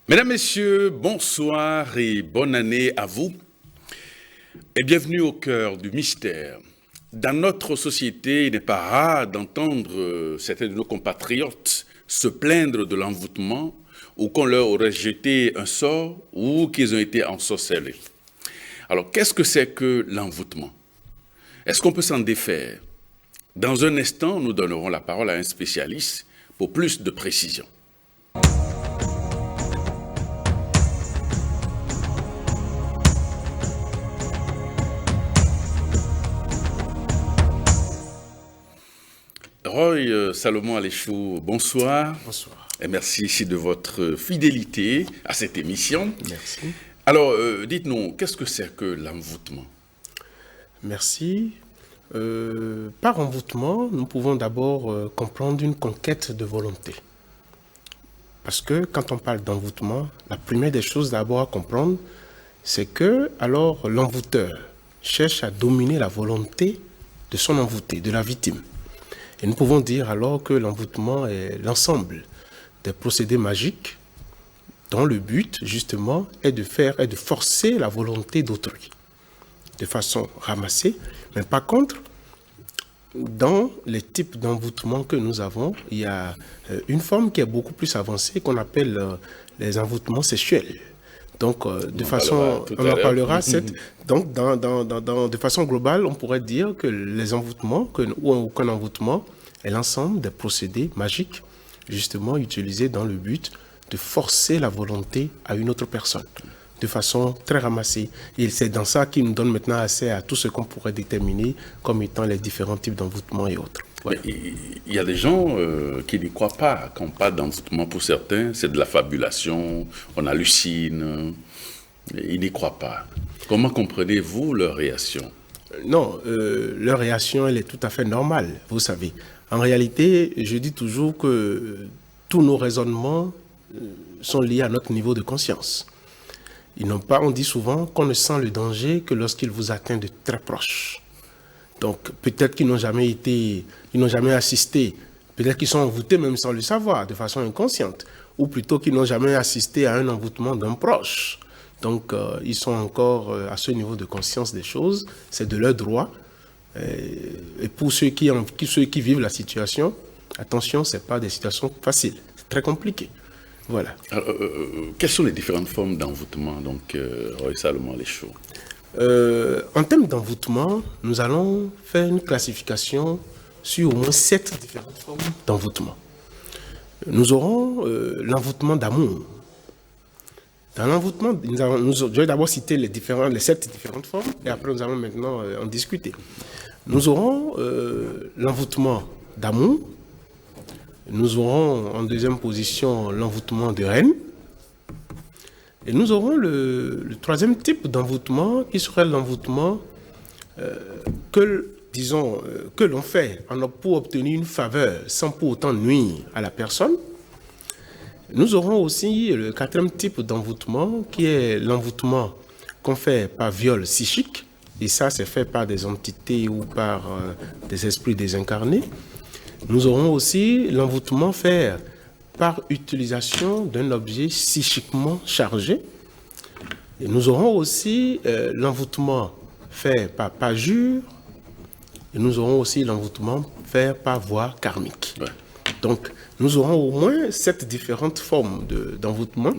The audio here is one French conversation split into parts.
Mesdames, Messieurs, bonsoir et bonne année à vous et bienvenue au cœur du mystère. Dans notre société, il n'est pas rare d'entendre certains de nos compatriotes se plaindre de l'envoûtement ou qu'on leur aurait jeté un sort ou qu'ils ont été ensorcelés. Alors, qu'est-ce que c'est que l'envoûtement? Est-ce qu'on peut s'en défaire? Dans un instant, nous donnerons la parole à un spécialiste pour plus de précision. Roy Salomon Aléchou, bonsoir. Bonsoir. Et merci ici de votre fidélité à cette émission. Merci. Alors, dites-nous, qu'est-ce que c'est que l'envoûtement? Merci. Par envoûtement, nous pouvons d'abord comprendre une conquête de volonté. Parce que quand on parle d'envoûtement, la première des choses d'abord à comprendre, c'est que alors l'envoûteur cherche à dominer la volonté de son envoûté, de la victime. Et nous pouvons dire alors que l'envoûtement est l'ensemble des procédés magiques dont le but, justement, est de forcer la volonté d'autrui de façon ramassée. Mais par contre, dans les types d'envoûtement que nous avons, il y a une forme qui est beaucoup plus avancée qu'on appelle les envoûtements sexuels. Donc, de façon, on en parlera. Donc, de façon globale, on pourrait dire que les envoûtements, ou qu'un envoûtement est l'ensemble des procédés magiques, justement utilisés dans le but de forcer la volonté à une autre personne, de façon très ramassée. Et c'est dans ça qu'il nous donne maintenant accès à tout ce qu'on pourrait déterminer comme étant les différents types d'envoûtements et autres. Voilà. Il y a des gens qui n'y croient pas. Quand on parle d'envoûtement, pour certains, c'est de la fabulation, on hallucine, ils n'y croient pas. Comment comprenez-vous leur réaction? Non, leur réaction, elle est tout à fait normale, vous savez. En réalité, je dis toujours que tous nos raisonnements sont liés à notre niveau de conscience. On dit souvent qu'on ne sent le danger que lorsqu'il vous atteint de très proche. Donc, peut-être qu'ils n'ont jamais assisté, peut-être qu'ils sont envoûtés même sans le savoir, de façon inconsciente, ou plutôt qu'ils n'ont jamais assisté à un envoûtement d'un proche. Donc, ils sont encore à ce niveau de conscience des choses, c'est de leur droit. Et pour ceux qui vivent la situation, attention, ce n'est pas des situations faciles, c'est très compliqué. Voilà. Alors, quelles sont les différentes formes d'envoûtement, donc, Roy Salomon Aléchou? En termes d'envoûtement, nous allons faire une classification sur au moins 7 différentes formes d'envoûtement. Nous aurons l'envoûtement d'amour. Dans l'envoûtement, je vais d'abord citer les 7 différentes formes et après nous allons maintenant en discuter. Nous aurons l'envoûtement d'amour. Nous aurons en deuxième position l'envoûtement de haine. Et nous aurons le troisième type d'envoûtement qui serait l'envoûtement que l'on fait pour obtenir une faveur sans pour autant nuire à la personne. Nous aurons aussi le quatrième type d'envoûtement qui est l'envoûtement qu'on fait par viol psychique. Et ça, c'est fait par des entités ou par des esprits désincarnés. Nous aurons aussi l'envoûtement fait par utilisation d'un objet psychiquement chargé. Et nous aurons aussi l'envoûtement fait par parjure. Et nous aurons aussi l'envoûtement fait par voie karmique. Ouais. Donc, nous aurons au moins 7 différentes formes d'envoûtement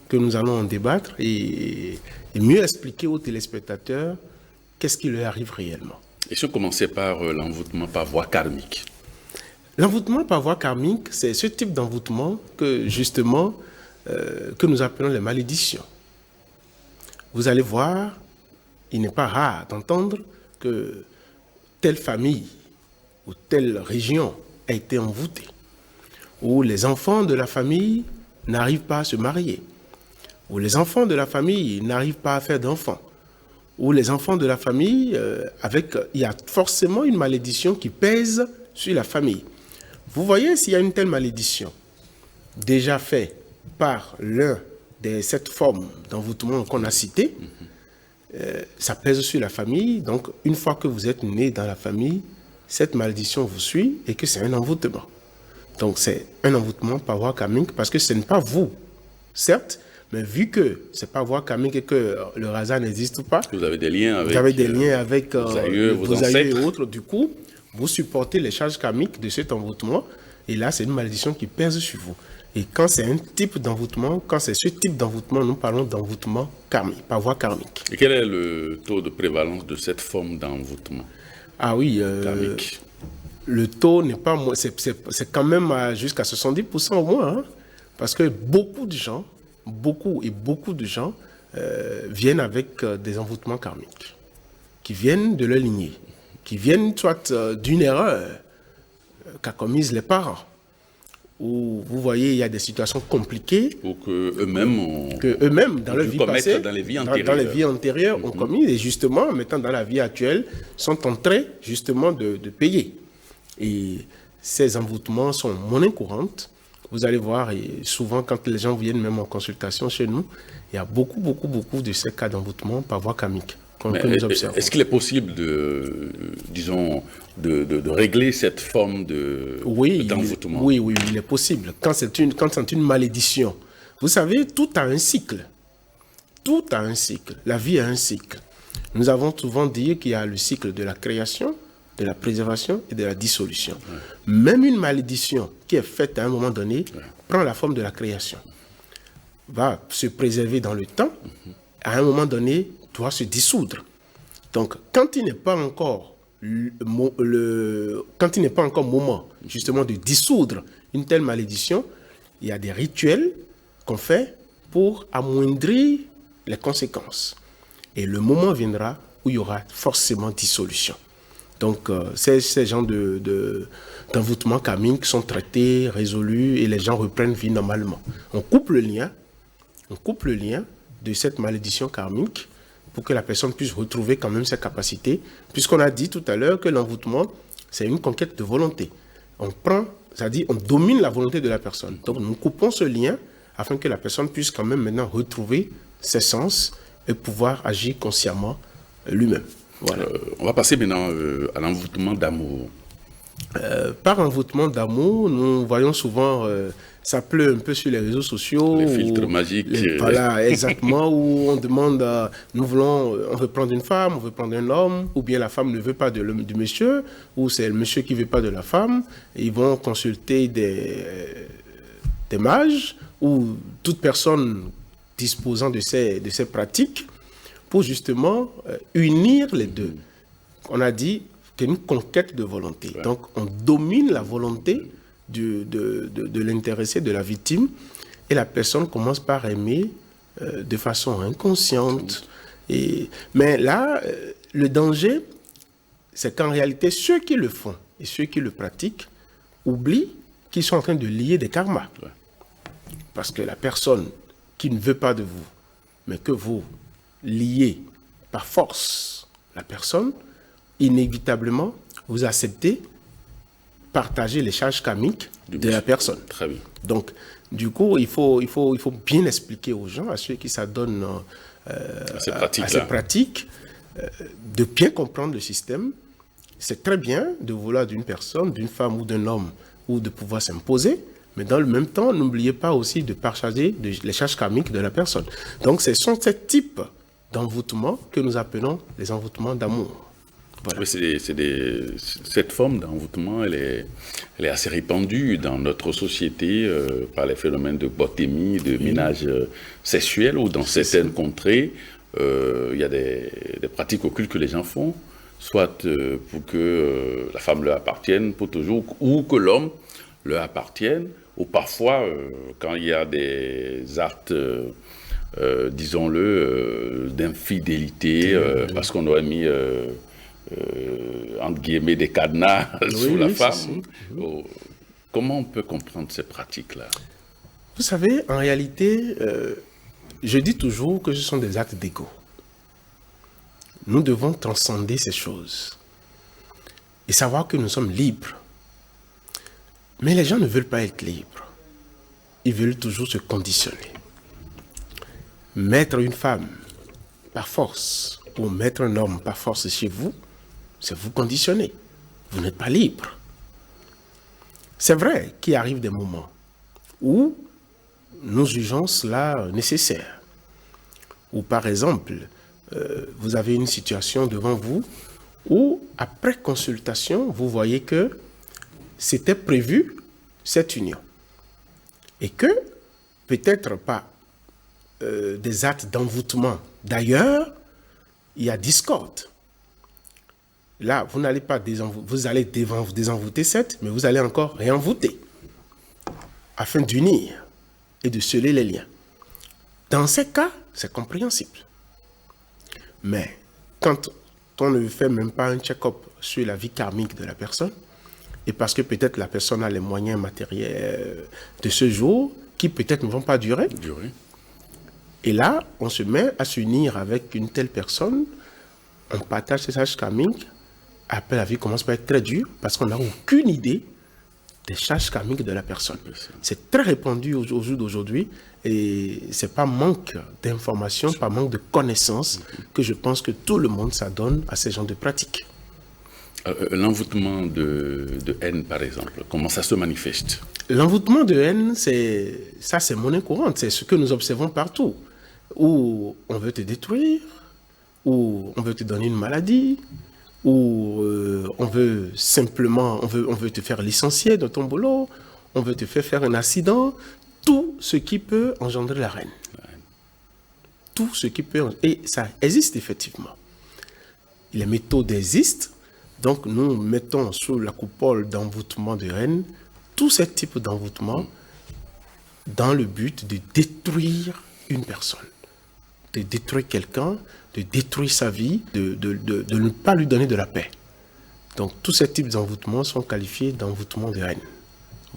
que nous allons en débattre et mieux expliquer aux téléspectateurs qu'est-ce qui leur arrive réellement. Et si on commençait par l'envoûtement par voie karmique? L'envoûtement par voie karmique, c'est ce type d'envoûtement que, justement, que nous appelons les malédictions. Vous allez voir, il n'est pas rare d'entendre que telle famille ou telle région a été envoûtée, où les enfants de la famille n'arrivent pas à se marier, où les enfants de la famille n'arrivent pas à faire d'enfants, où les enfants de la famille, il y a forcément une malédiction qui pèse sur la famille. Vous voyez, s'il y a une telle malédiction, déjà faite par l'un des 7 formes d'envoûtement qu'on a citées, ça pèse sur la famille. Donc, une fois que vous êtes né dans la famille, cette malédiction vous suit et que c'est un envoûtement. Donc, c'est un envoûtement par voie karmique parce que ce n'est pas vous certes, mais vu que c'est pas voie karmique et que le hasard n'existe pas, vous avez des liens avec, vous avez des liens avec vos aïeux, vos aïeux et autres, du coup, vous supportez les charges karmiques de cet envoûtement, et là, c'est une malédiction qui pèse sur vous. Et quand c'est un type d'envoûtement, quand c'est ce type d'envoûtement, nous parlons d'envoûtement karmique, par voie karmique. Et quel est le taux de prévalence de cette forme d'envoûtement Ah oui, karmique? le taux n'est pas moins, c'est quand même jusqu'à 70% au moins, hein, parce que beaucoup de gens viennent avec des envoûtements karmiques, qui viennent de leur lignée, qui viennent soit d'une erreur qu'a commise les parents, où vous voyez, il y a des situations compliquées Ou qu'eux-mêmes dans leur vie passée, dans les vies antérieures, ont commis, et justement, maintenant dans la vie actuelle, sont en train justement de payer. Et ces envoûtements sont monnaie courante. Vous allez voir, et souvent quand les gens viennent même en consultation chez nous, il y a beaucoup de ces cas d'envoûtement par voie karmique que nous observons. Est-ce qu'il est possible de, disons, de régler cette forme d'envoûtement? Oui, il est possible. Quand c'est une malédiction, vous savez, tout a un cycle. Tout a un cycle. La vie a un cycle. Nous avons souvent dit qu'il y a le cycle de la création, de la préservation et de la dissolution. Ouais. Même une malédiction qui est faite à un moment donné prend la forme de la création, va se préserver dans le temps, à un moment donné, doit se dissoudre. Donc, quand il n'est pas encore moment justement de dissoudre une telle malédiction, il y a des rituels qu'on fait pour amoindrir les conséquences. Et le moment viendra où il y aura forcément dissolution. Donc, ces genres d'envoûtements karmiques sont traités, résolus, et les gens reprennent vie normalement. On coupe le lien de cette malédiction karmique pour que la personne puisse retrouver quand même ses capacités, puisqu'on a dit tout à l'heure que l'envoûtement, c'est une conquête de volonté. On domine la volonté de la personne. Donc, nous coupons ce lien afin que la personne puisse quand même maintenant retrouver ses sens et pouvoir agir consciemment lui-même. Voilà. On va passer maintenant à l'envoûtement d'amour. Par envoûtement d'amour, nous voyons souvent, ça pleut un peu sur les réseaux sociaux. Les filtres magiques. Voilà, exactement, où on demande, on veut prendre une femme, on veut prendre un homme, ou bien la femme ne veut pas du monsieur, ou c'est le monsieur qui ne veut pas de la femme. Et ils vont consulter des mages, ou toute personne disposant de ces pratiques, pour justement unir les deux. On a dit qu'il y a une conquête de volonté. Ouais. Donc, on domine la volonté de l'intéressé, de la victime, et la personne commence par aimer de façon inconsciente. Mais là, le danger, c'est qu'en réalité, ceux qui le font et ceux qui le pratiquent oublient qu'ils sont en train de lier des karmas. Ouais. Parce que la personne qui ne veut pas de vous, mais que vous liez par force la personne, inévitablement, vous acceptez partager les charges karmiques de la personne. Très bien. Donc, du coup, il faut bien expliquer aux gens, à ceux qui s'adonnent à ces pratiques, de bien comprendre le système. C'est très bien de vouloir d'une personne, d'une femme ou d'un homme, ou de pouvoir s'imposer, mais dans le même temps, n'oubliez pas aussi de partager les charges karmiques de la personne. Donc, ce sont ces types d'envoûtements que nous appelons les envoûtements d'amour. Voilà. Oui, cette forme d'envoûtement, elle est assez répandue dans notre société par les phénomènes de bothémie, de minage sexuel, ou dans certaines contrées, il y a des pratiques occultes que les gens font, soit pour que la femme leur appartienne pour toujours, ou que l'homme leur appartienne, ou parfois, quand il y a des actes, disons-le, d'infidélité, parce qu'on aurait mis, entre guillemets, des cadenas sur la femme. Comment on peut comprendre ces pratiques-là? Vous savez, en réalité, je dis toujours que ce sont des actes d'ego. Nous devons transcender ces choses et savoir que nous sommes libres. Mais les gens ne veulent pas être libres. Ils veulent toujours se conditionner. Mettre une femme par force ou mettre un homme par force chez vous, c'est vous conditionner. Vous n'êtes pas libre. C'est vrai qu'il arrive des moments où nous jugeons cela nécessaire. Ou par exemple, vous avez une situation devant vous où, après consultation, vous voyez que c'était prévu cette union. Et que, peut-être pas des actes d'envoûtement. D'ailleurs, il y a discorde. Là, vous n'allez pas vous allez désenvoûter certes, mais vous allez encore réenvoûter afin d'unir et de sceller les liens. Dans ces cas, c'est compréhensible. Mais quand on ne fait même pas un check-up sur la vie karmique de la personne, et parce que peut-être la personne a les moyens matériels de ce jour qui peut-être ne vont pas durer. Et là, on se met à s'unir avec une telle personne, on partage ses charges karmiques. Après, la vie commence par être très dure parce qu'on n'a aucune idée des charges karmiques de la personne. C'est très répandu au jour d'aujourd'hui et ce n'est pas manque d'informations, pas manque de connaissances que je pense que tout le monde s'adonne à ces genres de pratiques. L'envoûtement de haine, par exemple, comment ça se manifeste? L'envoûtement de haine, c'est monnaie courante, c'est ce que nous observons partout. Où on veut te détruire, où on veut te donner une maladie, où on veut simplement, on veut te faire licencier de ton boulot, on veut te faire un accident, tout ce qui peut engendrer la haine. Tout ce qui peut, et ça existe effectivement. Les méthodes existent, donc nous mettons sous la coupole d'envoûtement de haine tous ces types d'envoûtement dans le but de détruire une personne, de détruire quelqu'un, de détruire sa vie, de ne pas lui donner de la paix. Donc tous ces types d'envoûtements sont qualifiés d'envoûtement de haine.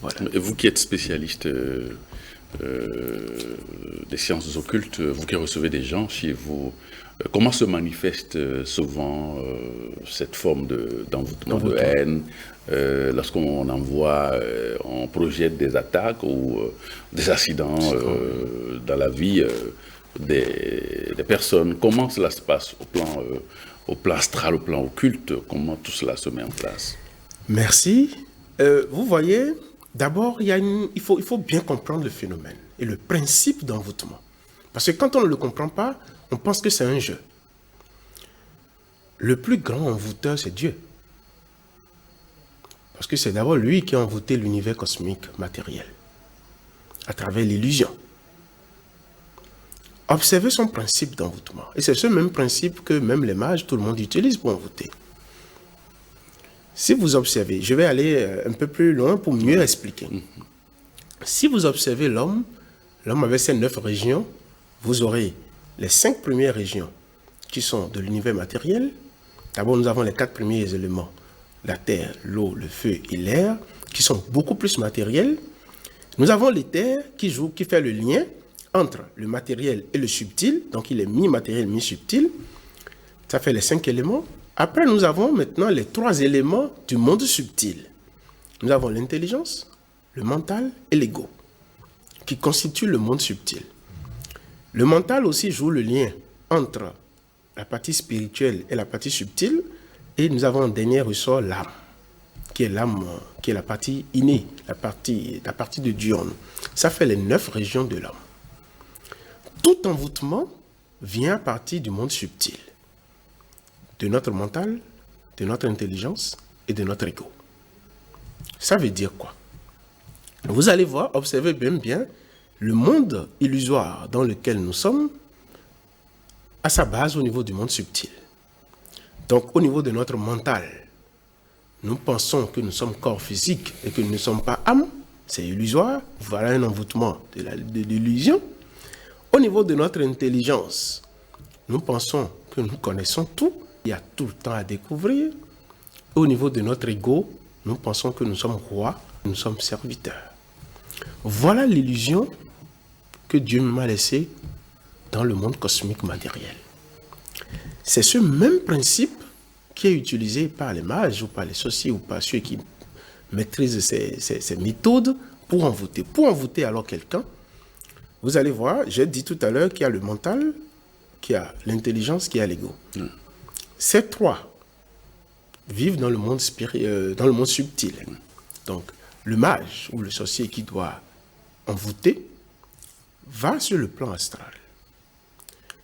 Voilà. Et vous qui êtes spécialiste des sciences occultes, vous qui recevez des gens chez vous, comment se manifeste souvent cette forme d'envoûtement de haine lorsqu'on envoie, on projette des attaques ou des accidents dans la vie des personnes? Comment cela se passe au plan astral, au plan occulte? Comment tout cela se met en place? Merci. Vous voyez, d'abord, il faut bien comprendre le phénomène et le principe d'envoûtement. Parce que quand on ne le comprend pas, on pense que c'est un jeu. Le plus grand envoûteur, c'est Dieu. Parce que c'est d'abord lui qui a envoûté l'univers cosmique matériel à travers l'illusion. Observez son principe d'envoûtement. Et c'est ce même principe que même les mages, tout le monde utilise pour envoûter. Si vous observez, je vais aller un peu plus loin pour mieux expliquer. Si vous observez l'homme avec ses 9 régions, vous aurez les 5 premières régions qui sont de l'univers matériel. D'abord, nous avons les 4 premiers éléments, la terre, l'eau, le feu et l'air, qui sont beaucoup plus matériels. Nous avons l'éther qui fait le lien entre le matériel et le subtil, donc il est mi-matériel, mi-subtil. Ça fait les 5 éléments. Après, nous avons maintenant les 3 éléments du monde subtil. Nous avons l'intelligence, le mental et l'ego, qui constituent le monde subtil. Le mental aussi joue le lien entre la partie spirituelle et la partie subtile. Et nous avons en dernier ressort l'âme, qui est la partie innée, la partie de Dieu en nous. Ça fait les 9 régions de l'homme. Tout envoûtement vient à partir du monde subtil, de notre mental, de notre intelligence et de notre ego. Ça veut dire quoi? Vous allez voir, observez bien, le monde illusoire dans lequel nous sommes a sa base au niveau du monde subtil. Donc au niveau de notre mental, nous pensons que nous sommes corps physique et que nous ne sommes pas âme, c'est illusoire, voilà un envoûtement de l'illusion. Au niveau de notre intelligence, nous pensons que nous connaissons tout, il y a tout le temps à découvrir. Au niveau de notre ego, nous pensons que nous sommes rois, nous sommes serviteurs. Voilà l'illusion que Dieu m'a laissée dans le monde cosmique matériel. C'est ce même principe qui est utilisé par les mages ou par les sorciers ou par ceux qui maîtrisent ces méthodes pour envoûter. Pour envoûter alors quelqu'un, vous allez voir, j'ai dit tout à l'heure qu'il y a le mental, qu'il y a l'intelligence, qu'il y a l'ego. Ces 3 vivent dans le monde subtil. Donc, le mage ou le sorcier qui doit envoûter va sur le plan astral.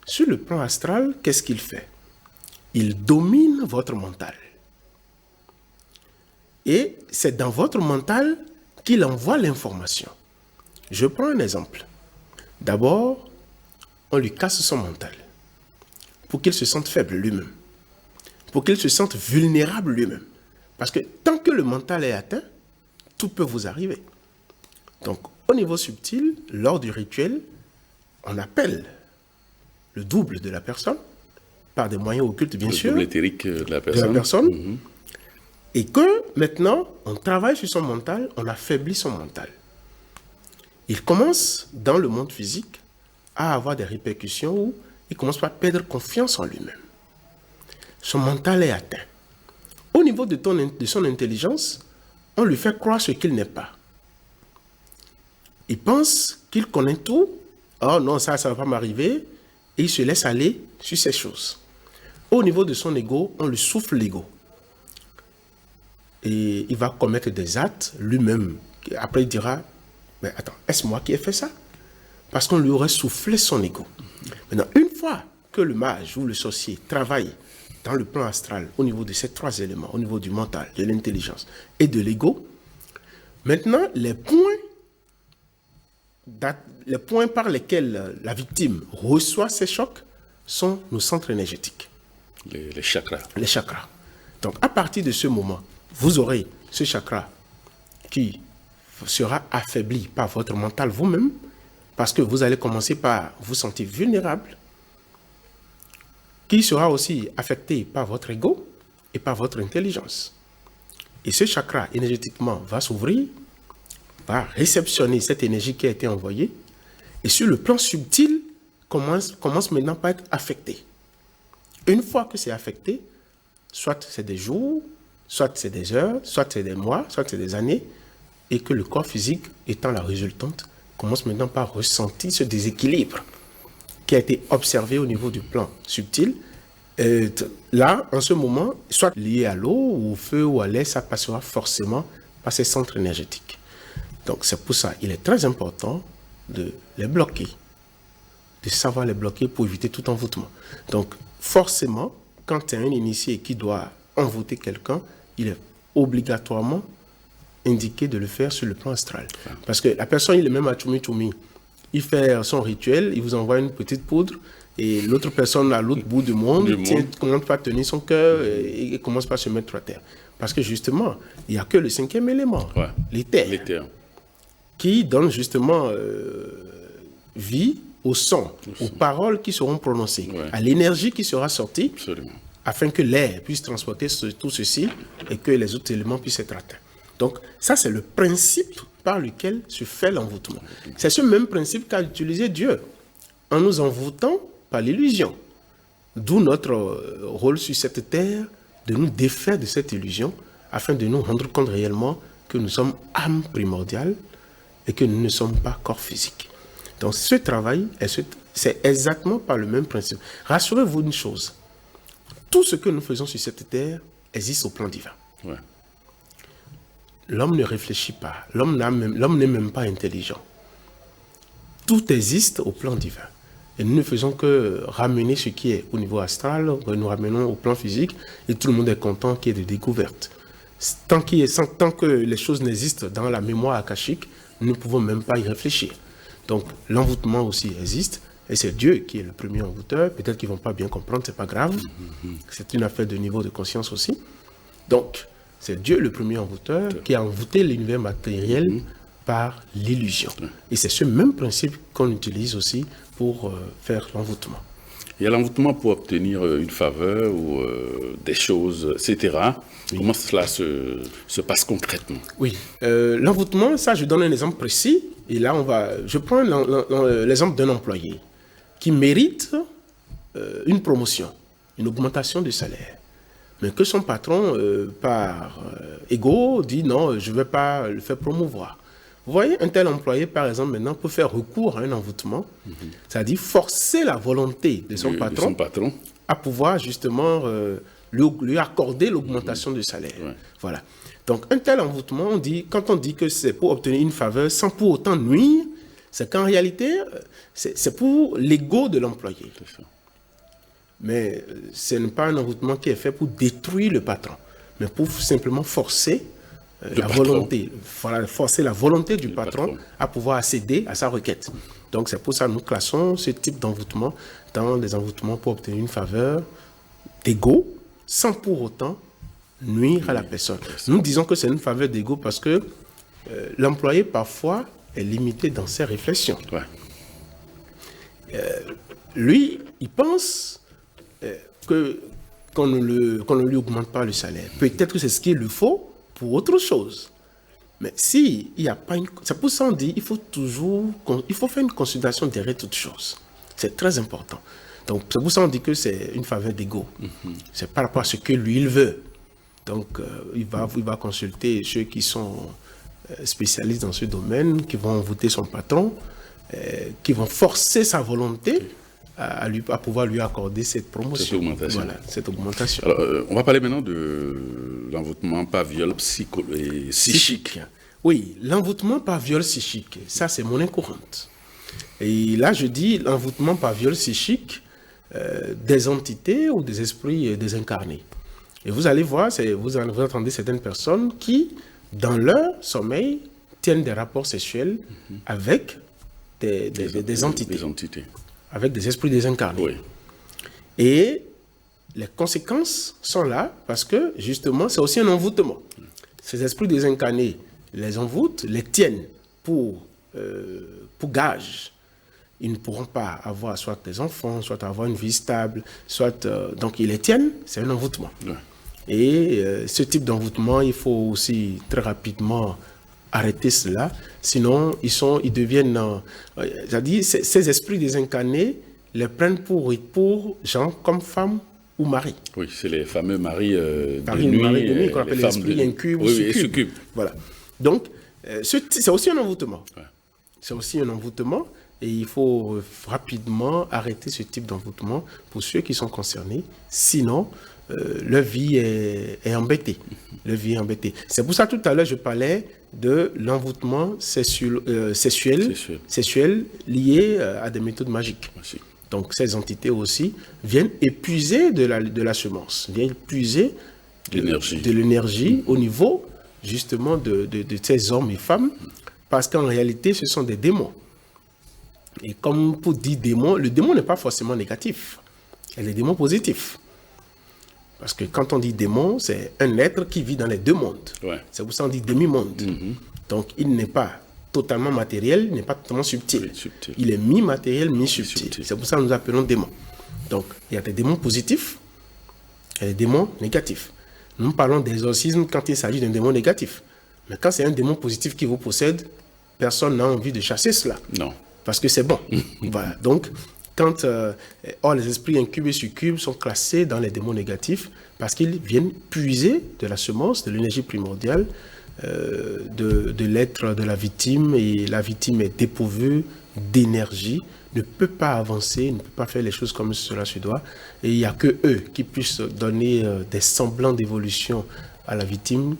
Sur le plan astral, qu'est-ce qu'il fait? Il domine votre mental. Et c'est dans votre mental qu'il envoie l'information. Je prends un exemple. D'abord, on lui casse son mental pour qu'il se sente faible lui-même, pour qu'il se sente vulnérable lui-même. Parce que tant que le mental est atteint, tout peut vous arriver. Donc, au niveau subtil, lors du rituel, on appelle le double de la personne, par des moyens occultes, bien sûr. Le double éthérique de la personne. Et que maintenant, on travaille sur son mental, on affaiblit son mental. Il commence, dans le monde physique, à avoir des répercussions où il commence par perdre confiance en lui-même. Son mental est atteint. Au niveau de son intelligence, on lui fait croire ce qu'il n'est pas. Il pense qu'il connaît tout. Oh non, ça ne va pas m'arriver. Et il se laisse aller sur ces choses. Au niveau de son ego, on lui souffle l'ego. Et il va commettre des actes lui-même. Après, il dira, mais attends, est-ce moi qui ai fait ça? Parce qu'on lui aurait soufflé son ego. Maintenant, une fois que le mage ou le sorcier travaille dans le plan astral, au niveau de ces trois éléments, au niveau du mental, de l'intelligence et de l'ego, maintenant, les points par lesquels la victime reçoit ces chocs sont nos centres énergétiques. Les chakras. Les chakras. Donc, à partir de ce moment, vous aurez ce chakra qui sera affaibli par votre mental vous-même, parce que vous allez commencer par vous sentir vulnérable, qui sera aussi affecté par votre ego et par votre intelligence. Et ce chakra, énergétiquement, va s'ouvrir, va réceptionner cette énergie qui a été envoyée, et sur le plan subtil, commence maintenant par être affecté. Une fois que c'est affecté, soit c'est des jours, soit c'est des heures, soit c'est des mois, soit c'est des années, et que le corps physique, étant la résultante, commence maintenant par ressentir ce déséquilibre qui a été observé au niveau du plan subtil. Et là, en ce moment, soit lié à l'eau, ou au feu, ou à l'air, ça passera forcément par ces centres énergétiques. Donc c'est pour ça qu'il est très important de les bloquer, de savoir les bloquer pour éviter tout envoûtement. Donc forcément, quand tu es un initié qui doit envoûter quelqu'un, il est obligatoirement indiqué de le faire sur le plan astral. Parce que la personne, il est même à Tchoumi. Il fait son rituel, il vous envoie une petite poudre, et l'autre personne à l'autre bout du monde commence par tenir son cœur et commence par se mettre à terre. Parce que justement, il n'y a que le cinquième élément, l'éther, qui donne justement vie au son, aux paroles qui seront prononcées, à l'énergie qui sera sortie, afin que l'air puisse transporter tout ceci et que les autres éléments puissent être atteints. Donc, ça, c'est le principe par lequel se fait l'envoûtement. C'est ce même principe qu'a utilisé Dieu, en nous envoûtant par l'illusion. D'où notre rôle sur cette terre, de nous défaire de cette illusion, afin de nous rendre compte réellement que nous sommes âme primordiale et que nous ne sommes pas corps physique. Donc, ce travail, c'est exactement par le même principe. Rassurez-vous une chose, tout ce que nous faisons sur cette terre existe au plan divin. Ouais. L'homme ne réfléchit pas, l'homme n'est même pas intelligent. Tout existe au plan divin. Et nous ne faisons que ramener ce qui est au niveau astral, nous ramenons au plan physique, et tout le monde est content qu'il y ait des découvertes. Tant que les choses n'existent dans la mémoire akashique, nous ne pouvons même pas y réfléchir. Donc l'envoûtement aussi existe, et c'est Dieu qui est le premier envoûteur. Peut-être qu'ils ne vont pas bien comprendre, c'est pas grave. C'est une affaire de niveau de conscience aussi. Donc, c'est Dieu le premier envoûteur qui a envoûté l'univers matériel par l'illusion. Et c'est ce même principe qu'on utilise aussi pour faire l'envoûtement. Il y a l'envoûtement pour obtenir une faveur ou des choses, etc. Oui. Comment cela se passe concrètement? Oui, l'envoûtement, ça je donne un exemple précis. Et là, je prends l'exemple d'un employé qui mérite une promotion, une augmentation de salaire. Mais que son patron, par ego, dit non, je ne vais pas le faire promouvoir. Vous voyez, un tel employé, par exemple, maintenant, peut faire recours à un envoûtement, c'est-à-dire forcer la volonté de son patron à pouvoir justement lui accorder l'augmentation de salaire. Ouais. Voilà. Donc, un tel envoûtement, quand on dit que c'est pour obtenir une faveur sans pour autant nuire, C'est qu'en réalité, c'est pour l'ego de l'employé. Mais ce n'est pas un envoûtement qui est fait pour détruire le patron, mais pour simplement forcer la volonté, forcer la volonté du patron à pouvoir accéder à sa requête. Donc c'est pour ça que nous classons ce type d'envoûtement dans les envoûtements pour obtenir une faveur d'ego, sans pour autant nuire à la personne. Nous disons que c'est une faveur d'ego parce que l'employé parfois est limité dans ses réflexions. Lui, il pense qu'on ne lui augmente pas le salaire. Peut-être que c'est ce qu'il lui faut pour autre chose. Mais si il n'y a pas une... C'est pour ça qu'on dit il faut faire une considération derrière toute chose. C'est très important. Donc, c'est pour ça qu'on dit que c'est une faveur d'ego. C'est par rapport à ce que lui, il veut. Donc, il va consulter ceux qui sont spécialistes dans ce domaine, qui vont envoûter son patron, qui vont forcer sa volonté à pouvoir lui accorder cette promotion. Cette augmentation. Alors, on va parler maintenant de l'envoûtement par viol psychique. Oui, l'envoûtement par viol psychique, ça c'est monnaie courante. Et là, je dis l'envoûtement par viol psychique des entités ou des esprits désincarnés. Et vous allez voir, vous entendez certaines personnes qui, dans leur sommeil, tiennent des rapports sexuels avec des entités. Avec des esprits désincarnés. Oui. Et les conséquences sont là parce que, justement, c'est aussi un envoûtement. Ces esprits désincarnés les envoûtent, les tiennent pour gage. Ils ne pourront pas avoir soit des enfants, soit avoir une vie stable, soit... donc, ils les tiennent, c'est un envoûtement. Oui. Et ce type d'envoûtement, il faut aussi très rapidement arrêter cela, sinon ils deviennent... c'est-à-dire, ces esprits désincarnés les prennent pour gens comme femmes ou maris. Oui, c'est les fameux maris de nuit, qu'on appelle les esprits incubes ou succubes. Voilà. Donc, c'est aussi un envoûtement. Ouais. C'est aussi un envoûtement et il faut rapidement arrêter ce type d'envoûtement pour ceux qui sont concernés. Sinon, leur vie est embêtée. Leur vie est embêtée. C'est pour ça, tout à l'heure, je parlais de l'envoûtement sexuel lié à des méthodes magiques. Merci. Donc, ces entités aussi viennent épuiser de la semence, viennent épuiser de l'énergie au niveau, justement, de ces hommes et femmes, parce qu'en réalité, ce sont des démons. Et comme pour dire démon, le démon n'est pas forcément négatif. Il est démon positif. Parce que quand on dit démon, c'est un être qui vit dans les deux mondes. Ouais. C'est pour ça qu'on dit demi-monde. Donc, il n'est pas totalement matériel, il n'est pas totalement subtil. Oui, il est mi-matériel, mi-subtil. C'est pour ça que nous appelons démons. Donc, il y a des démons positifs et des démons négatifs. Nous parlons d'exorcisme quand il s'agit d'un démon négatif. Mais quand c'est un démon positif qui vous possède, personne n'a envie de chasser cela. Non. Parce que c'est bon. Voilà. Donc, quand les esprits incubes et succubes sont classés dans les démons négatifs parce qu'ils viennent puiser de la semence, de l'énergie primordiale de l'être de la victime, et la victime est dépourvue d'énergie, ne peut pas avancer, ne peut pas faire les choses comme cela se doit, et il n'y a que eux qui puissent donner des semblants d'évolution à la victime.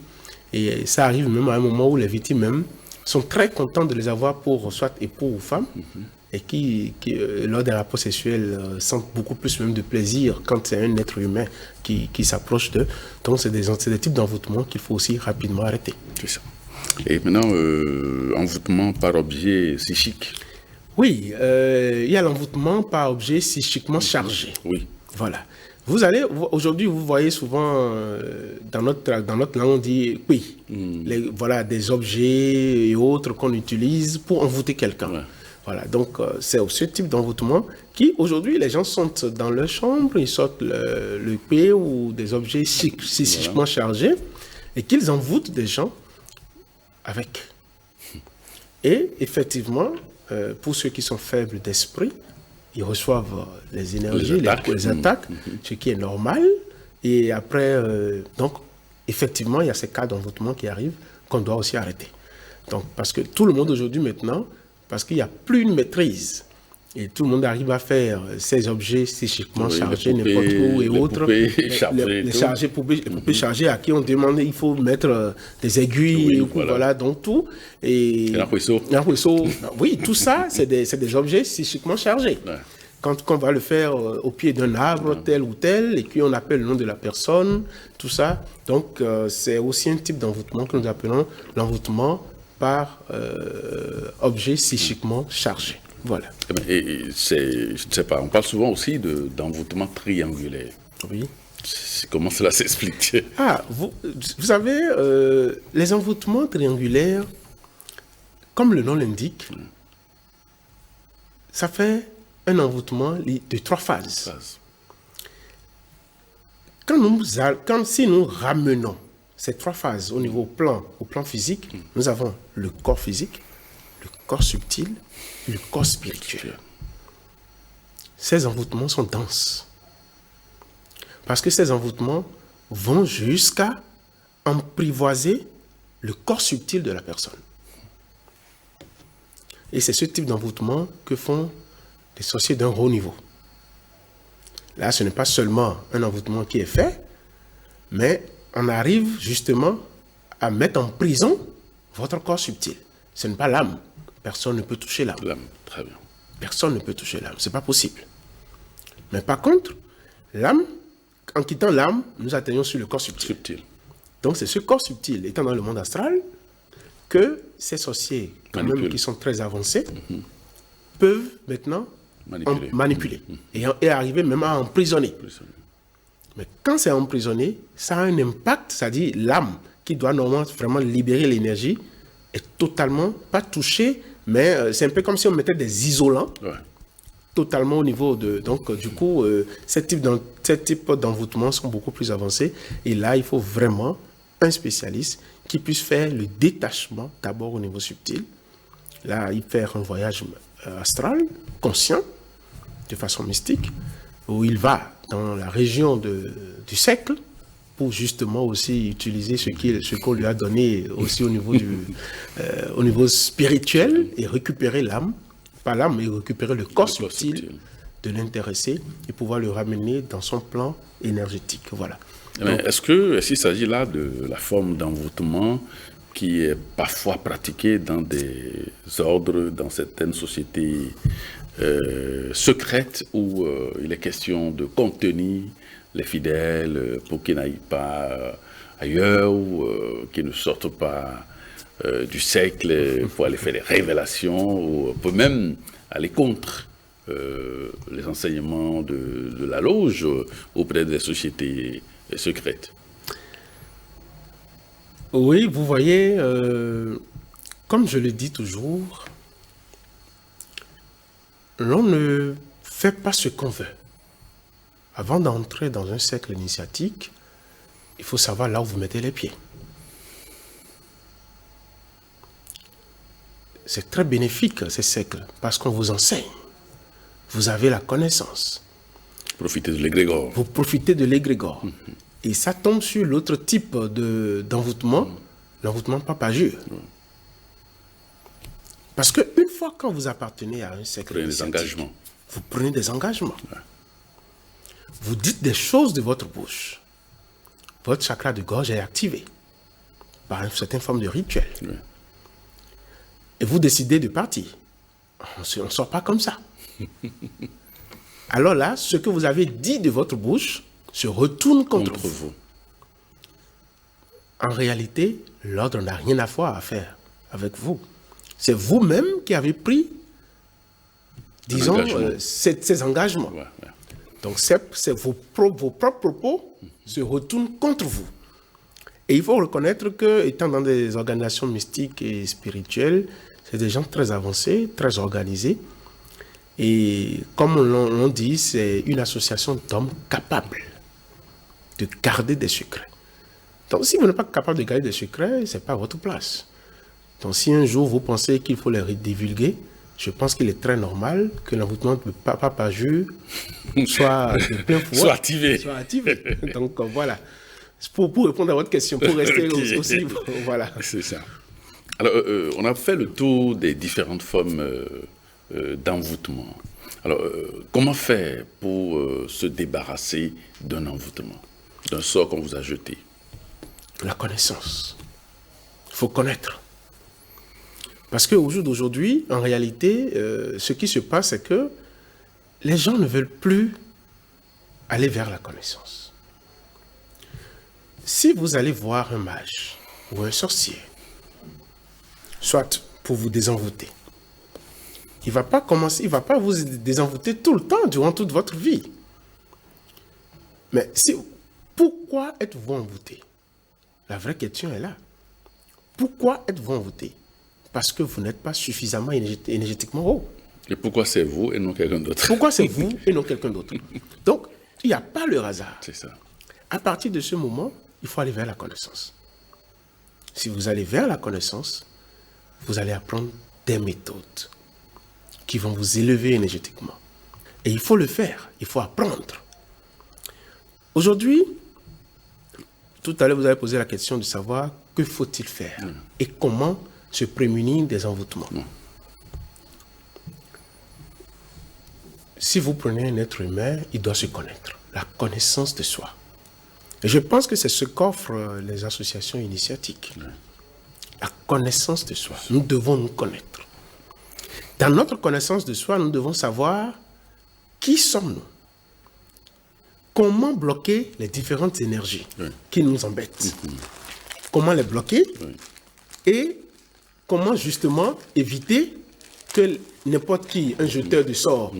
Et ça arrive même à un moment où les victimes même sont très contents de les avoir pour soit époux ou femmes, et qui lors des rapports sexuels, sentent beaucoup plus même de plaisir quand c'est un être humain qui s'approche d'eux. Donc, c'est des types d'envoûtement qu'il faut aussi rapidement arrêter. C'est ça. Et maintenant, envoûtement par objet psychique. Oui, il y a l'envoûtement par objet psychiquement chargé. Oui. Voilà. Aujourd'hui, vous voyez souvent, dans notre langue, on dit oui. Voilà, des objets et autres qu'on utilise pour envoûter quelqu'un. Ouais. Voilà, donc c'est ce type d'envoûtement qui, aujourd'hui, les gens sont dans leur chambre, ils sortent le P ou des objets psychiquement chargés et qu'ils envoûtent des gens avec. Et effectivement, pour ceux qui sont faibles d'esprit, ils reçoivent les énergies, les attaques, ce qui est normal. Et après, donc, effectivement, il y a ces cas d'envoûtement qui arrivent qu'on doit aussi arrêter. Donc, parce que tout le monde aujourd'hui maintenant, parce qu'il n'y a plus une maîtrise Et tout le monde arrive à faire ces objets psychiquement Oui, chargés, les poupées, n'importe où et les autres. poupées chargées et Les tout. chargés, les poupées chargées à qui on demande, il faut mettre des aiguilles, Oui, et voilà. voilà, donc tout. Et un ruisseau. Un ruisseau. Oui, tout ça, c'est des objets psychiquement chargés. Ouais. Quand on va le faire au pied d'un arbre, tel ou tel, et puis on appelle le nom de la personne, tout ça. Donc, c'est aussi un type d'envoûtement que nous appelons l'envoûtement par objet psychiquement chargé. Voilà. Et je ne sais pas, on parle souvent aussi d'envoûtement triangulaire. Oui. Comment cela s'explique? Ah, vous savez, les envoûtements triangulaires, comme le nom l'indique, ça fait un envoûtement de 3 phases. Si nous ramenons ces 3 phases au plan physique, nous avons le corps physique, le corps subtil et le corps spirituel. Ces envoûtements sont denses. Parce que ces envoûtements vont jusqu'à emprivoiser le corps subtil de la personne. Et c'est ce type d'envoûtement que font les sorciers d'un haut niveau. Là, ce n'est pas seulement un envoûtement qui est fait, mais on arrive justement à mettre en prison votre corps subtil. Ce n'est pas l'âme. Personne ne peut toucher l'âme. L'âme, très bien. Personne ne peut toucher l'âme. Ce n'est pas possible. Mais par contre, l'âme, en quittant l'âme, nous atteignons sur le corps subtil. Donc c'est ce corps subtil, étant dans le monde astral, que ces sorciers, quand même, qui sont très avancés, peuvent maintenant manipuler. Et arriver même à emprisonner. Mais quand c'est emprisonné, ça a un impact, c'est-à-dire l'âme, qui doit normalement vraiment libérer l'énergie, est totalement pas touchée, mais c'est un peu comme si on mettait des isolants. Ouais. Totalement au niveau de... Donc, du coup, ces types d'envoûtements sont beaucoup plus avancés. Et là, il faut vraiment un spécialiste qui puisse faire le détachement, d'abord au niveau subtil. Là, il faire un voyage astral, conscient, de façon mystique, où il va dans la région du cercle, pour justement aussi utiliser ce qu'on lui a donné aussi au niveau spirituel et récupérer l'âme. Pas l'âme, mais récupérer le corps subtil de l'intéressé et pouvoir le ramener dans son plan énergétique. Voilà. Est-ce qu'il s'agit là de la forme d'envoûtement qui est parfois pratiquée dans des ordres, dans certaines sociétés secrètes où il est question de contenir les fidèles pour qu'ils n'aillent pas ailleurs ou qu'ils ne sortent pas du cercle pour aller faire des révélations ou peut même aller contre les enseignements de la loge auprès des sociétés secrètes? Oui, vous voyez, comme je le dis toujours, l'on ne fait pas ce qu'on veut. Avant d'entrer dans un cercle initiatique, il faut savoir là où vous mettez les pieds. C'est très bénéfique, ces cercles, parce qu'on vous enseigne. Vous avez la connaissance. Profitez de l'égrégore. Vous profitez de l'égrégore. Et ça tombe sur l'autre type d'envoûtement, l'envoûtement papageux. Parce qu'une fois quand vous appartenez à un cercle initiatique, vous prenez des engagements. Ouais. Vous dites des choses de votre bouche. Votre chakra de gorge est activé par une certaine forme de rituel. Ouais. Et vous décidez de partir. On ne sort pas comme ça. Alors là, ce que vous avez dit de votre bouche se retourne contre vous. En réalité, l'ordre n'a rien à faire avec vous. C'est vous-même qui avez pris, disons, ces engagements. Ouais, ouais. Donc, vos propres propos se retournent contre vous. Et il faut reconnaître que, étant dans des organisations mystiques et spirituelles, c'est des gens très avancés, très organisés. Et comme on dit, c'est une association d'hommes capables de garder des secrets. Donc, si vous n'êtes pas capable de garder des secrets, ce n'est pas votre place. Donc, si un jour vous pensez qu'il faut les divulguer, je pense qu'il est très normal que l'envoûtement de papageux soit de plein pouvoir. Soit activé. Donc, voilà. Pour répondre à votre question, pour rester aussi... Voilà. C'est ça. Alors, on a fait le tour des différentes formes d'envoûtement. Alors, comment faire pour se débarrasser d'un envoûtement, d'un sort qu'on vous a jeté? La connaissance. Il faut connaître. Parce qu'au jour d'aujourd'hui, en réalité, ce qui se passe, c'est que les gens ne veulent plus aller vers la connaissance. Si vous allez voir un mage ou un sorcier, soit pour vous désenvoûter, il ne va pas vous désenvoûter tout le temps, durant toute votre vie. Mais pourquoi êtes-vous envoûté? La vraie question est là. Pourquoi êtes-vous envoûté? Parce que vous n'êtes pas suffisamment énergétiquement haut. Et pourquoi c'est vous et non quelqu'un d'autre? Pourquoi c'est vous et non quelqu'un d'autre? Donc, il n'y a pas le hasard. C'est ça. À partir de ce moment, il faut aller vers la connaissance. Si vous allez vers la connaissance, vous allez apprendre des méthodes qui vont vous élever énergétiquement. Et il faut le faire, il faut apprendre. Aujourd'hui, tout à l'heure, vous avez posé la question de savoir que faut-il faire et comment se prémunir des envoûtements. Si vous prenez un être humain, il doit se connaître, la connaissance de soi. Et je pense que c'est ce qu'offrent les associations initiatiques. La connaissance de soi. Nous devons nous connaître. Dans notre connaissance de soi, nous devons savoir qui sommes-nous. Comment bloquer les différentes énergies qui nous embêtent. Comment les bloquer et comment justement éviter que n'importe qui, un jeteur de sorts,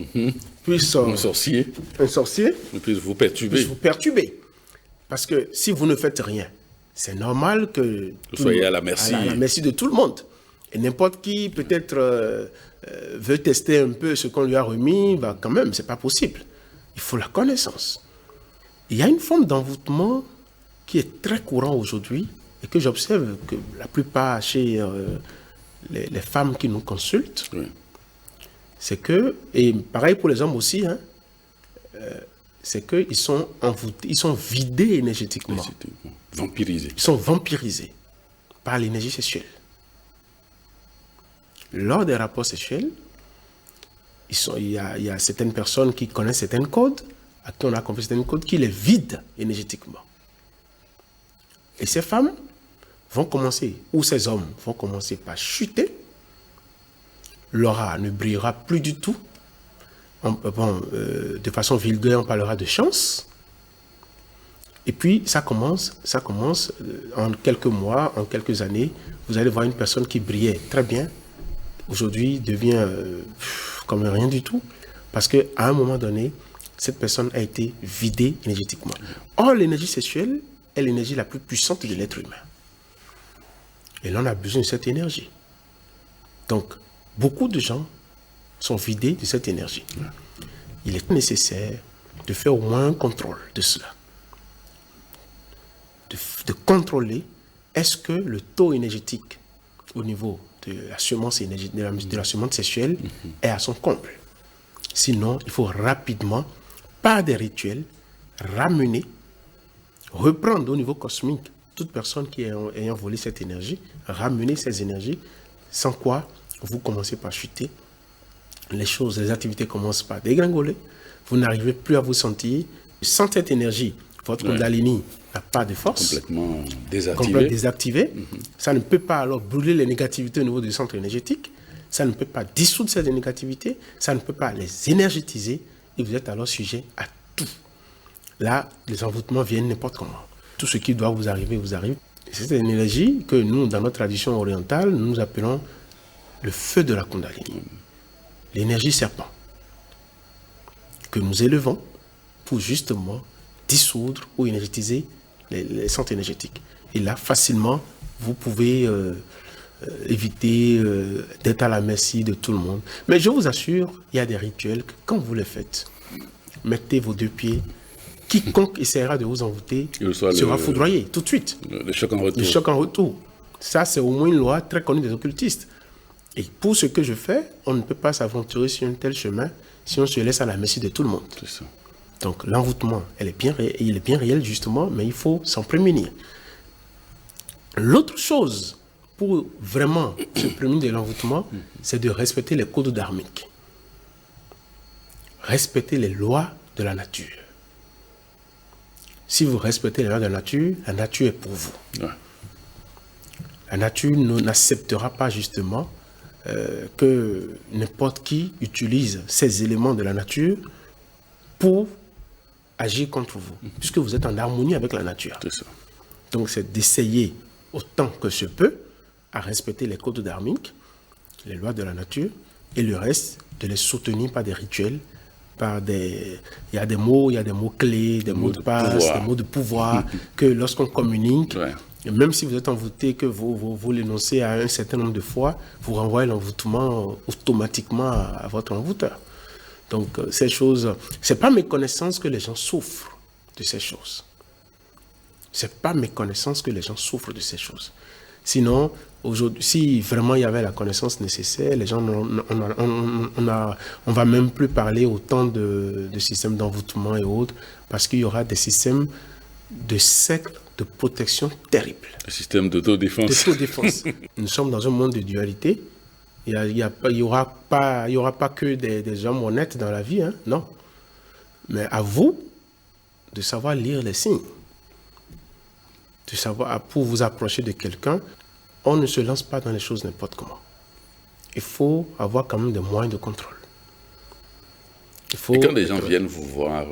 puisse... Un sorcier puisse vous perturber. Parce que si vous ne faites rien, c'est normal que vous soyez à la merci de tout le monde. Et n'importe qui, peut-être, veut tester un peu ce qu'on lui a remis, bah, quand même, c'est pas possible. Il faut la connaissance. Il y a une forme d'envoûtement qui est très courant aujourd'hui et que j'observe que la plupart chez les femmes qui nous consultent, c'est que, et pareil pour les hommes aussi, hein, c'est qu'ils sont envoûtés, ils sont vidés énergétiquement. Vampirisés. Ils sont vampirisés par l'énergie sexuelle. Lors des rapports sexuels, il y a certaines personnes qui connaissent certains codes, à qui on a compris certains codes, qui les vident énergétiquement. Et ces femmes vont commencer, ou ces hommes vont commencer par chuter, l'aura ne brillera plus du tout. De façon vulgaire, on parlera de chance. Et puis, ça commence en quelques mois, en quelques années, vous allez voir une personne qui brillait très bien, aujourd'hui devient comme rien du tout, parce qu'à un moment donné, cette personne a été vidée énergétiquement. Or, l'énergie sexuelle est l'énergie la plus puissante de l'être humain. Et l'on a besoin de cette énergie. Donc, beaucoup de gens sont vidés de cette énergie. Il est nécessaire de faire au moins un contrôle de cela. De contrôler, est-ce que le taux énergétique au niveau de la semence de la semence sexuelle est à son comble. Sinon, il faut rapidement, par des rituels, ramener, reprendre au niveau cosmique toute personne qui ayant volé cette énergie, ramener ces énergies, sans quoi vous commencez par chuter. Les activités commencent par dégringoler, vous n'arrivez plus à vous sentir. Sans cette énergie, votre Kundalini n'a pas de force. Complètement désactivé. Ça ne peut pas alors brûler les négativités au niveau du centre énergétique. Ça ne peut pas dissoudre ces négativités. Ça ne peut pas les énergétiser. Et vous êtes alors sujet à tout. Là, les envoûtements viennent n'importe comment. Tout ce qui doit vous arriver, vous arrive. C'est une énergie que nous, dans notre tradition orientale, nous appelons le feu de la Kundalini. L'énergie serpent. Que nous élevons pour justement dissoudre ou énergétiser les centres énergétiques. Et là, facilement, vous pouvez éviter d'être à la merci de tout le monde. Mais je vous assure, il y a des rituels que quand vous les faites, mettez vos deux pieds, quiconque essaiera de vous envoûter sera foudroyé tout de suite. Le choc en retour. Le choc en retour. Ça, c'est au moins une loi très connue des occultistes. Et pour ce que je fais, on ne peut pas s'aventurer sur un tel chemin si on se laisse à la merci de tout le monde. C'est ça. Donc l'envoûtement, il est bien réel justement, mais il faut s'en prémunir. L'autre chose pour vraiment se prémunir de l'envoûtement, c'est de respecter les codes dharmiques. respecter les lois de la nature. Si vous respectez les lois de la nature est pour vous. Ouais. La nature n'acceptera pas justement que n'importe qui utilise ces éléments de la nature pour agir contre vous, puisque vous êtes en harmonie avec la nature. C'est ça. Donc c'est d'essayer autant que se peut à respecter les codes dharmiques, les lois de la nature, et le reste, de les soutenir par des rituels, il y a des mots clés, des mots de passe, des mots de pouvoir, que lorsqu'on communique, et même si vous êtes envoûté, que vous l'énoncez à un certain nombre de fois, vous renvoyez l'envoûtement automatiquement à votre envoûteur. Donc, ces choses, c'est pas méconnaissance que les gens souffrent de ces choses. C'est pas méconnaissance que les gens souffrent de ces choses. Sinon, aujourd'hui, si vraiment il y avait la connaissance nécessaire, les gens, on va même plus parler autant de systèmes d'envoûtement et autres, parce qu'il y aura des systèmes de sectes de protection terribles. Le système d'autodéfense. Nous sommes dans un monde de dualité. Il y aura pas que des hommes honnêtes dans la vie, hein, non. Mais à vous de savoir lire les signes. De savoir, pour vous approcher de quelqu'un, on ne se lance pas dans les choses n'importe comment. Il faut avoir quand même des moyens de contrôle. Et quand des gens viennent vous voir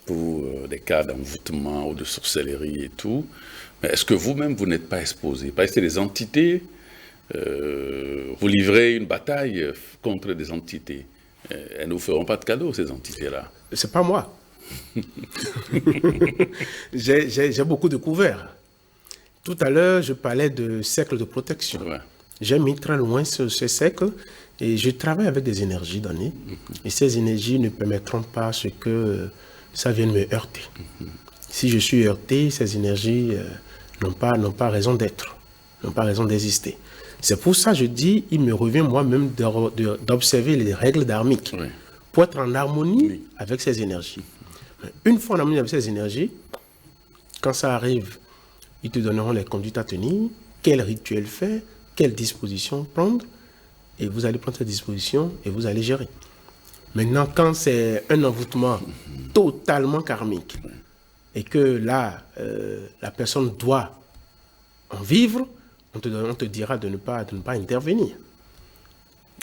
pour des cas d'envoûtement ou de sorcellerie et tout, est-ce que vous-même, vous n'êtes pas exposé? Parce que c'est des entités, vous livrez une bataille contre des entités. Elles ne vous feront pas de cadeaux, ces entités-là. C'est pas moi. J'ai beaucoup découvert. Tout à l'heure, je parlais de cercle de protection. Ouais. J'ai mis très loin ce cercle et je travaille avec des énergies données. Et ces énergies ne permettront pas ce que ça vienne me heurter. Si je suis heurté, ces énergies n'ont pas raison d'être, n'ont pas raison d'exister. C'est pour ça que je dis, il me revient moi-même d'observer les règles dharmiques pour être en harmonie avec ces énergies. Une fois en harmonie avec ces énergies, quand ça arrive, ils te donneront les conduites à tenir, quel rituel faire, quelle disposition prendre, et vous allez prendre cette disposition et vous allez gérer. Maintenant, quand c'est un envoûtement totalement karmique, et que là, la personne doit en vivre, on te dira de ne pas intervenir,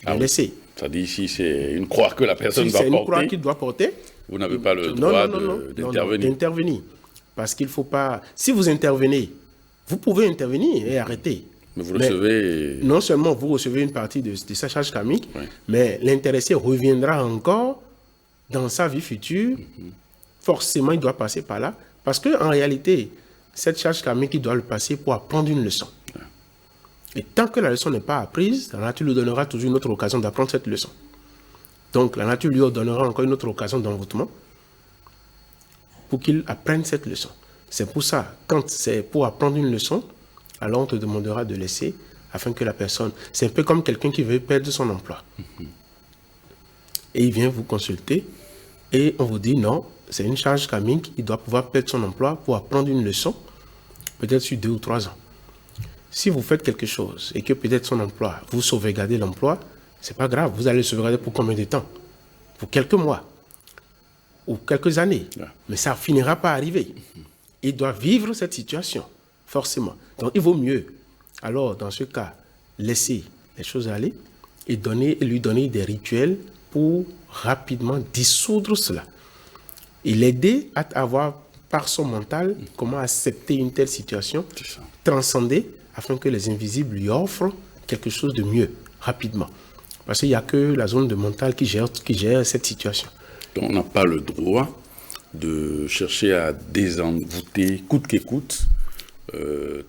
de laisser. Ça dit ici, c'est une croix que la personne va porter. C'est une croix qu'il doit porter. Vous n'avez pas le droit d'intervenir. Parce qu'il ne faut pas... Si vous intervenez, vous pouvez intervenir et arrêter. Mais vous recevez... Non seulement vous recevez une partie de sa charge karmique, mais l'intéressé reviendra encore dans sa vie future. Forcément, il doit passer par là. Parce qu'en réalité, cette charge karmique, il doit le passer pour apprendre une leçon. Et tant que la leçon n'est pas apprise, la nature lui donnera toujours une autre occasion d'apprendre cette leçon. Donc, la nature lui donnera encore une autre occasion d'envoûtement pour qu'il apprenne cette leçon. C'est pour ça, quand c'est pour apprendre une leçon, alors on te demandera de laisser afin que la personne... C'est un peu comme quelqu'un qui veut perdre son emploi. Et il vient vous consulter et on vous dit non, c'est une charge karmique, il doit pouvoir perdre son emploi pour apprendre une leçon, peut-être sur 2 ou 3 ans. Si vous faites quelque chose et que peut-être son emploi, vous sauvegardez l'emploi, c'est pas grave, vous allez le sauvegarder pour combien de temps? Pour quelques mois ou quelques années. Mais ça finira par arriver. Il doit vivre cette situation, forcément. Donc il vaut mieux, alors dans ce cas, laisser les choses aller et lui donner des rituels pour rapidement dissoudre cela. Et l'aider à avoir par son mental comment accepter une telle situation, transcender, afin que les invisibles lui offrent quelque chose de mieux, rapidement. Parce qu'il n'y a que la zone de mental qui gère cette situation. Donc on n'a pas le droit de chercher à désenvoûter, coûte que coûte,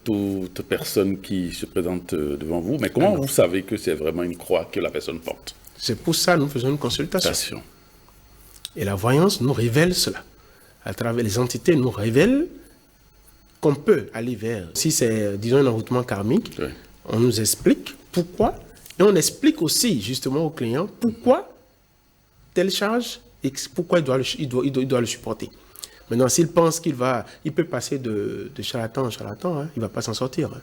toute personne qui se présente devant vous. Mais comment vous savez que c'est vraiment une croix que la personne porte? C'est pour ça que nous faisons une consultation. Et la voyance nous révèle cela. À travers les entités, nous révèlent qu'on peut aller vers... Si c'est, disons, un envoûtement karmique, on nous explique pourquoi. Et on explique aussi, justement, au client pourquoi telle charge et pourquoi il doit le supporter. Maintenant, s'il pense il peut passer de charlatan en charlatan, hein, il ne va pas s'en sortir. Hein.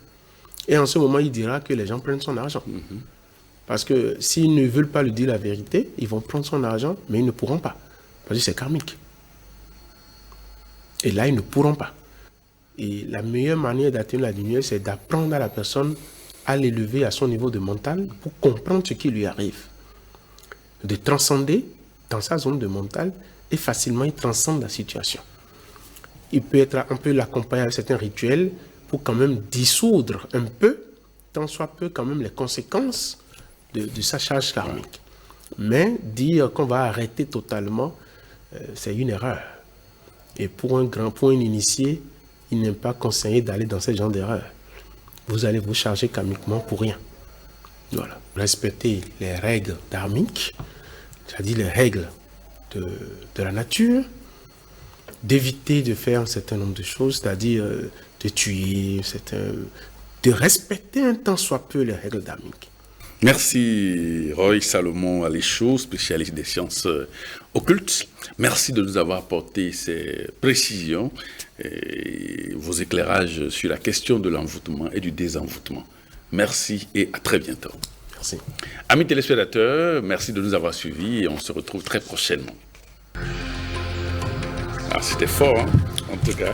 Et en ce moment, il dira que les gens prennent son argent. Parce que s'ils ne veulent pas lui dire la vérité, ils vont prendre son argent, mais ils ne pourront pas. Parce que c'est karmique. Et là, ils ne pourront pas. Et la meilleure manière d'atteindre la lumière, c'est d'apprendre à la personne à l'élever à son niveau de mental pour comprendre ce qui lui arrive. De transcender dans sa zone de mental et facilement il transcende la situation. On peut l'accompagner avec certains rituels pour quand même dissoudre un peu, tant soit peu quand même les conséquences de sa charge karmique. Mais dire qu'on va arrêter totalement, c'est une erreur. Et pour un initié, il n'est pas conseillé d'aller dans ce genre d'erreur. Vous allez vous charger karmiquement pour rien. Voilà. Respectez les règles dharmiques, c'est-à-dire les règles de la nature, d'éviter de faire un certain nombre de choses, c'est-à-dire de tuer, de respecter un tant soit peu les règles dharmiques. Merci Roy Salomon Aléchou, spécialiste des sciences occultes. Merci de nous avoir apporté ces précisions et vos éclairages sur la question de l'envoûtement et du désenvoûtement. Merci et à très bientôt. Merci. Amis téléspectateurs, merci de nous avoir suivis et on se retrouve très prochainement. Ah, c'était fort, hein, en tout cas.